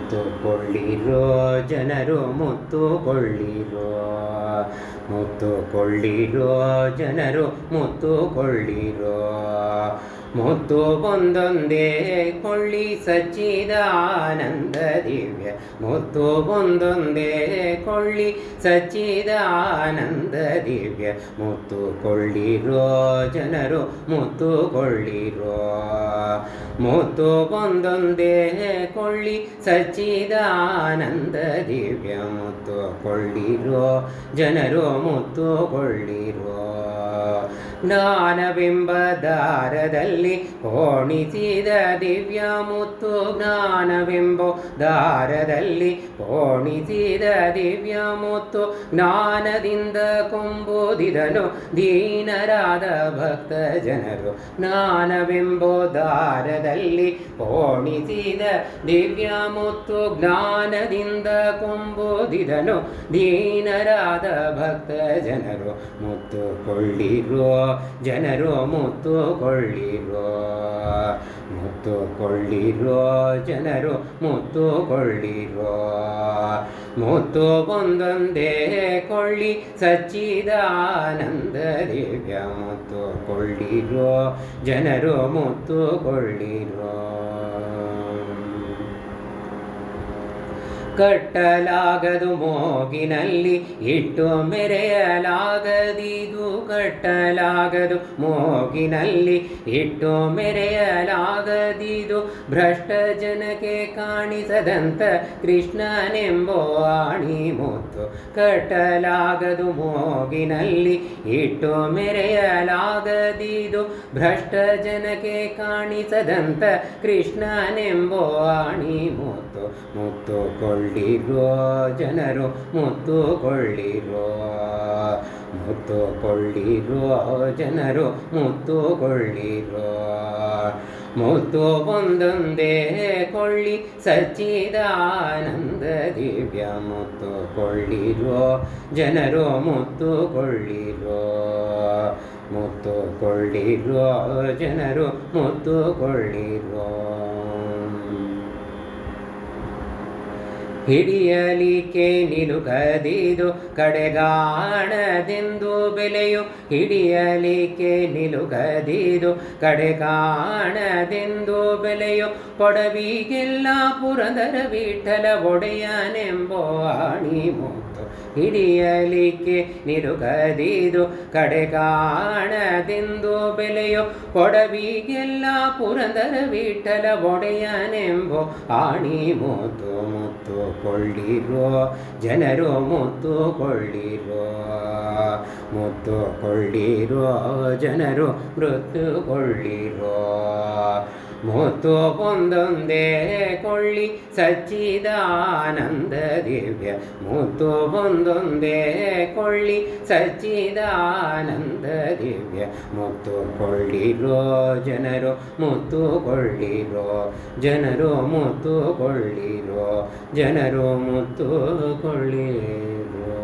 ಮುತ್ತು ಕೊಳ್ಳಿರೋ ಜನರು ಮುತ್ತು ಕೊಳ್ಳಿರೋ, ಮುತ್ತು ಕೊಳ್ಳಿರೋ ಜನರು ಮುತ್ತು ಕೊಳ್ಳಿರೋ. ಮುತ್ತು ಒಂದೊಂದೇ ಕೊಳ್ಳಿ ಸಚ್ಚಿದಾನಂದ ದಿವ್ಯ, ಮುತ್ತು ಒಂದೊಂದೇ ಕೊಳ್ಳಿ ಸಚ್ಚಿದಾನಂದ ದಿವ್ಯ. ಮುತ್ತು ಕೊಳ್ಳಿರೋ ಜನರು ಮುತ್ತು ಕೊಳ್ಳಿರೋ, ಮುತ್ತು ಒಂದೊಂದೇ ಕೊಳ್ಳಿ ಸಚ್ಚಿದಾನಂದ ದಿವ್ಯ. ಮುತ್ತು ಕೊಳ್ಳಿರೋ ಜನರು ಮುತ್ತು ಕೊಳ್ಳಿರೋ. ಜ್ಞಾನವೆಂಬ ದಾರದಲ್ಲಿ ಪೋಣಿಸಿದ ದಿವ್ಯ ಮುತ್ತು, ಜ್ಞಾನವೆಂಬ ದಾರದಲ್ಲಿ ಪೋಣಿಸಿದ ದಿವ್ಯ ಮುತ್ತು. ಜ್ಞಾನದಿಂದ ಕೊಂಬುದಿದನು ದೀನರಾದ ಭಕ್ತ ಜನರು, ಜ್ಞಾನವೆಂಬ ದಾರದಲ್ಲಿ ಪೋಣಿಸಿದ ದಿವ್ಯ ಮುತ್ತು. ಜ್ಞಾನದಿಂದ ಕೊಂಬುದಿದನು ದೀನರಾದ ಭಕ್ತ ಜನರು. ಮುತ್ತು ಕೊಳ್ಳಿರೋ ಜನರು ಮುತ್ತು ಕೊಳ್ಳಿರೋ, ಮುತ್ತು ಕೊಳ್ಳಿರೋ ಜನರು ಮುತ್ತು ಕೊಳ್ಳಿರೋ. ಮುತ್ತು ಒಂದೊಂದೇ ಕೊಳ್ಳಿ ಸಚ್ಚಿದಾನಂದ ದಿವ್ಯ. ಮುತ್ತು ಕೊಳ್ಳಿರೋ ಜನರು ಮುತ್ತು ಕೊಳ್ಳಿರೋ. ಕಟ್ಟಲಾಗದು ಮೋಗಿನಲ್ಲಿ ಇಟ್ಟು ಮೆರೆಯಲಾಗದಿದು, ಕಟ್ಟಲಾಗದು ಮೋಗಿನಲ್ಲಿ ಇಟ್ಟು ಮೆರೆಯಲಾಗದಿದು. ಭ್ರಷ್ಟ ಜನಕ್ಕೆ ಕಾಣಿಸದಂತ ಕೃಷ್ಣನೆಂಬೋ ಆಣಿ ಮುತ್ತು. ಕಟ್ಟಲಾಗದು ಮೋಗಿನಲ್ಲಿ ಇಟ್ಟು ಮೆರೆಯಲಾಗದಿದು, ಭ್ರಷ್ಟ ಜನಕ್ಕೆ ಕಾಣಿಸದಂತ ಕೃಷ್ಣನೆಂಬೋ ಆಣಿ ಮುತ್ತು. ಮುತ್ತು ಕೊಳ್ಳಿರೋ ಜನರು ಮುತ್ತು ಕೊಳ್ಳಿರೋ, ಮುತ್ತು ಕೊಳ್ಳಿರೋ ಜನರು ಮುತ್ತು ಕೊಳ್ಳಿರೋ. ಮುತ್ತು ಒಂದೊಂದೇ ಕೊಳ್ಳಿ ಸಚ್ಚಿದಾನಂದ ದಿವ್ಯ. ಮುತ್ತು ಕೊಳ್ಳಿರೋ ಜನರು ಮುತ್ತು ಕೊಳ್ಳಿರೋ, ಮುತ್ತು ಕೊಳ್ಳಿರೋ ಜನರು ಮುತ್ತು ಕೊಳ್ಳಿರೋ. ಹಿಡಿಯಲಿಕ್ಕೆ ನಿಲುಕದಿದು ಕಡೆಗಾಣದೆಂದು ಬೆಲೆಯು, ಹಿಡಿಯಲಿಕ್ಕೆ ನಿಲುಕದಿದು ಕಡೆಗಾಣದೆಂದು ಬೆಲೆಯು. ಕೊಡವಿಗೆಲ್ಲ ಪುರಂದರ ವಿಠಲ ಒಡೆಯನೆಂಬೋ ಆಣಿ ಮುತ್ತು. ಹಿಡಿಯಲಿಕ್ಕೆ ನಿಲುಕದಿದು ಕಡೆಗಾಣದೆಂದು ಬೆಲೆಯು, ಕೊಡವಿಗೆಲ್ಲ ಪುರಂದರ ವಿಠಲ ಒಡೆಯನೆಂಬೋ ಆಣಿ ಮುತ್ತು. ಮುತ್ತು ಕೊಳ್ಳಿರೋ ಜನರು ಮುತ್ತು ಕೊಳ್ಳಿರೋ, ಮುತ್ತು ಕೊಳ್ಳಿರೋ ಜನರು ಮೃತ್ಯು ಕೊಳ್ಳಿರೋ. ಮುತ್ತು ಒಂದೊಂದೇ ಕೊಳ್ಳಿ ಸಚ್ಚಿದಾನಂದ ದಿವ್ಯ. ಮುತ್ತು ಒಂದೊಂದೇ ಕೊಳ್ಳಿ ಸಚ್ಚಿದಾನಂದ ದಿವ್ಯ. ಮುತ್ತು ಕೊಳ್ಳಿರೋ ಜನರು ಮುತ್ತು ಕೊಳ್ಳಿರೋ, ಜನರು ಮುತ್ತು ಕೊಳ್ಳಿರೋ, ಜನರು ಮುತ್ತು ಕೊಳ್ಳಿರೋ.